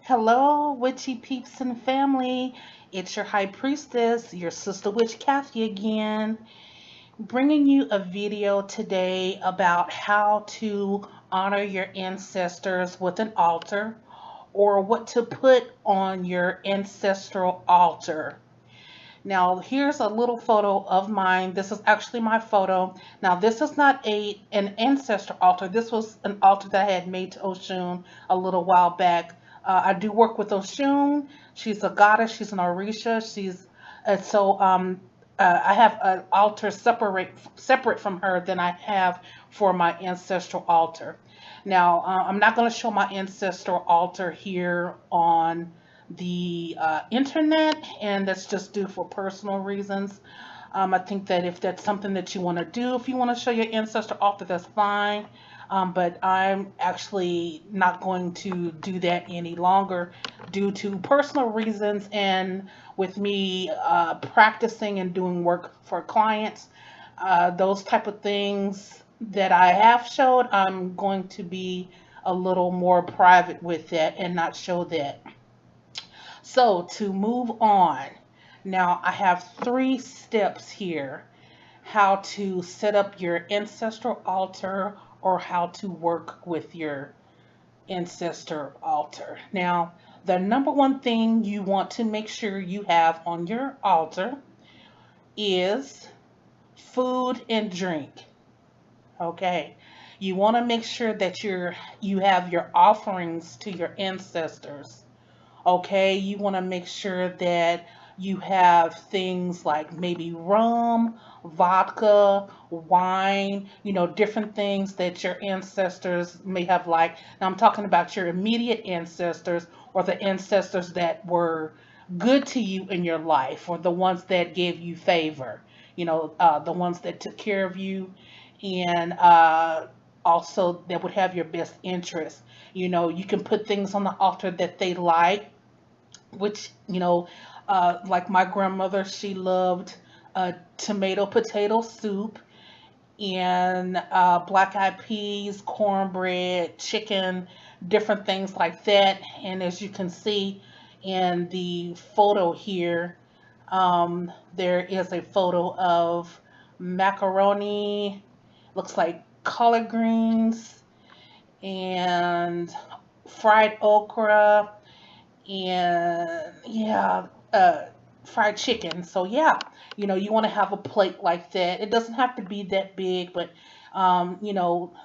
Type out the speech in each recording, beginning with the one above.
Hello, witchy peeps and family. It's your high priestess, your sister witch Kathy again, bringing you a video today about how to honor your ancestors with an altar or what to put on your ancestral altar. Now, here's a little photo of mine. This is actually my photo. Now, this is not an ancestor altar. This was an altar that I had made to Oshun a little while back. I do work with Oshun. She's a goddess. She's an Orisha. I have an altar separate from her than I have for my ancestral altar. Now, I'm not going to show my ancestral altar here on the internet, and that's just due for personal reasons. I think that if that's something that you want to do, if you want to show your ancestor altar, that's fine. But I'm actually not going to do that any longer due to personal reasons and with me practicing and doing work for clients. Those type of things that I have showed, I'm going to be a little more private with that and not show that. So to move on, now I have 3 steps here how to set up your ancestral altar or how to work with your ancestor altar. Now, the number one thing you want to make sure you have on your altar is food and drink. Okay. You want to make sure that you have your offerings to your ancestors. Okay, you want to make sure that you have things like maybe rum, vodka, wine, different things that your ancestors may have liked. Now, I'm talking about your immediate ancestors or the ancestors that were good to you in your life or the ones that gave you favor, the ones that took care of you and also that would have your best interest. You can put things on the altar that they like, which like my grandmother, she loved tomato potato soup and black eyed peas, cornbread, chicken, different things like that. And as you can see in the photo here, there is a photo of macaroni, looks like collard greens and fried okra and yeah, fried chicken. So yeah, you want to have a plate like that. It doesn't have to be that big, but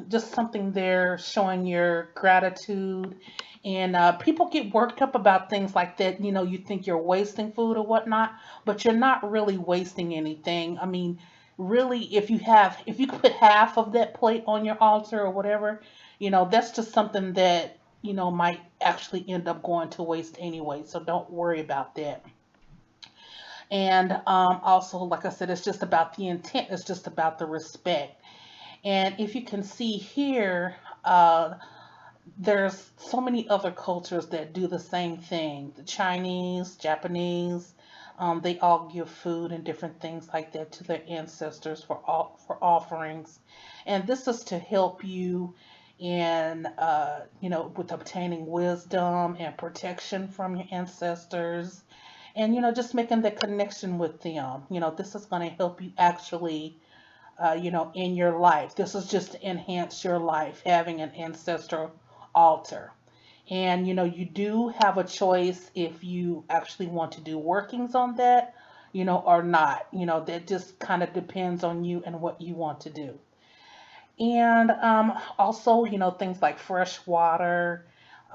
just something there showing your gratitude. And people get worked up about things like that. You think you're wasting food or whatnot, but you're not really wasting anything. I mean, really, if you could put half of that plate on your altar or whatever, that's just something that might actually end up going to waste anyway. So don't worry about that. And also, like I said, it's just about the intent, it's just about the respect. And if you can see here, there's so many other cultures that do the same thing. The Chinese, Japanese, they all give food and different things like that to their ancestors for offerings. And this is to help you in with obtaining wisdom and protection from your ancestors, and just making the connection with them. This is going to help you actually in your life. This is just to enhance your life, having an ancestral altar. And you do have a choice if you actually want to do workings on that, or not. That just kind of depends on you and what you want to do. And also, things like fresh water.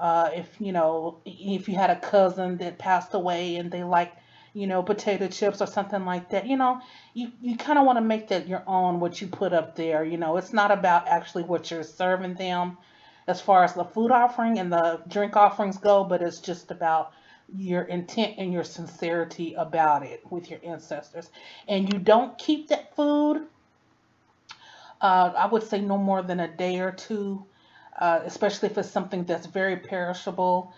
If you had a cousin that passed away and they like, potato chips or something like that, you kind of want to make that your own, what you put up there. It's not about actually what you're serving them as far as the food offering and the drink offerings go, but it's just about your intent and your sincerity about it with your ancestors. And you don't keep that food, I would say no more than a day or two, especially if it's something that's very perishable.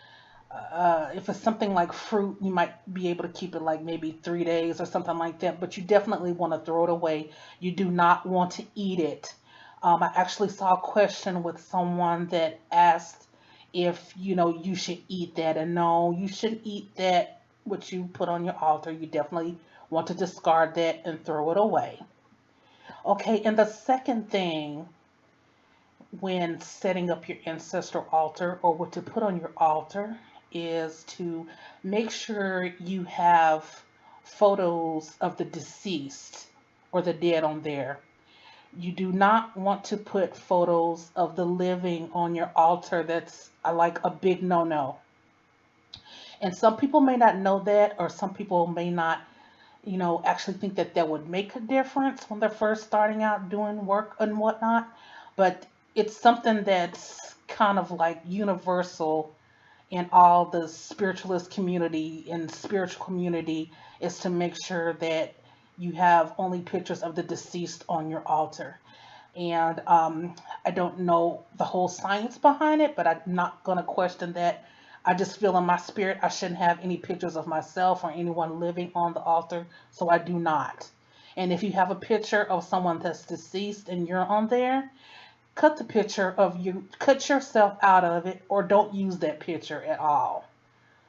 If it's something like fruit, you might be able to keep it like maybe 3 days or something like that, but you definitely want to throw it away. You do not want to eat it. I actually saw a question with someone that asked if you should eat that. And no, you shouldn't eat that what you put on your altar. You definitely want to discard that and throw it away. Okay, and the second thing when setting up your ancestral altar or what to put on your altar is to make sure you have photos of the deceased or the dead on there. You do not want to put photos of the living on your altar. That's like a big no-no. And some people may not know that, or some people may not, actually think that that would make a difference when they're first starting out doing work and whatnot. But it's something that's kind of like universal in all the spiritualist community and spiritual community, is to make sure that you have only pictures of the deceased on your altar. And I don't know the whole science behind it, but I'm not going to question that. I just feel in my spirit I shouldn't have any pictures of myself or anyone living on the altar, so I do not. And if you have a picture of someone that's deceased and you're on there, cut the picture of you, cut yourself out of it, or don't use that picture at all.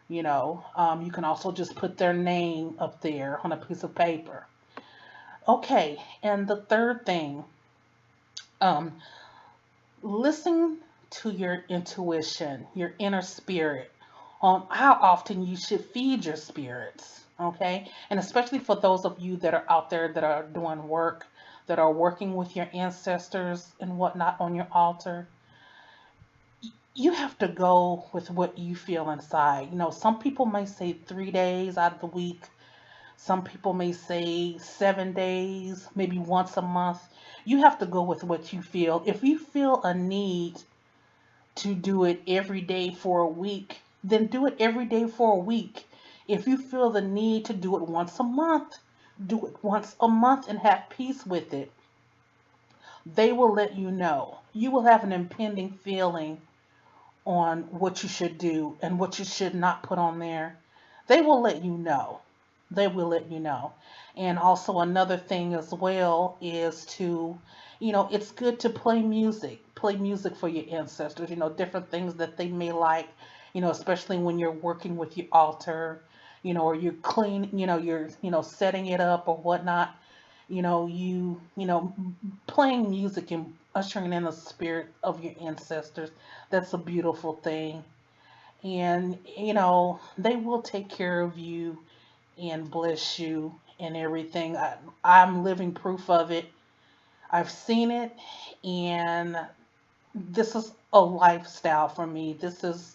You can also just put their name up there on a piece of paper. Okay, and the third thing, um, listen to your intuition, your inner spirit, on how often you should feed your spirits. Okay, and especially for those of you that are out there that are doing work, that are working with your ancestors and whatnot on your altar, you have to go with what you feel inside. Some people may say 3 days out of the week. Some people may say 7 days, maybe once a month. You have to go with what you feel. If you feel a need to do it every day for a week, then do it every day for a week. If you feel the need to do it once a month, do it once a month and have peace with it. They will let you know. You will have an impending feeling on what you should do and what you should not put on there. They will let you know. They will let you know. And also, another thing as well is to, it's good to play music for your ancestors, different things that they may like, especially when you're working with your altar, or you're clean, you're, setting it up or whatnot. Playing music and ushering in the spirit of your ancestors, that's a beautiful thing. And, they will take care of you and bless you and everything. I'm living proof of it. I've seen it, and this is a lifestyle for me. This is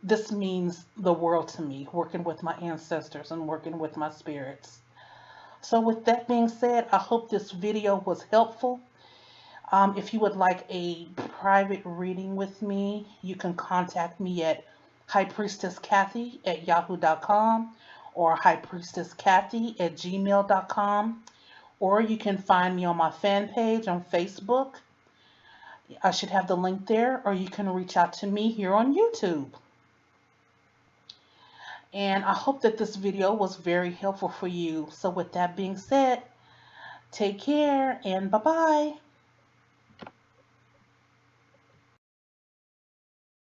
this means the world to me, working with my ancestors and working with my spirits. So with that being said, I hope this video was helpful. If you would like a private reading with me, you can contact me at highpriestesskathy@yahoo.com or highpriestesskathy@gmail.com, or you can find me on my fan page on Facebook. I should have the link there, or you can reach out to me here on YouTube. And I hope that this video was very helpful for you. So with that being said, take care and bye-bye.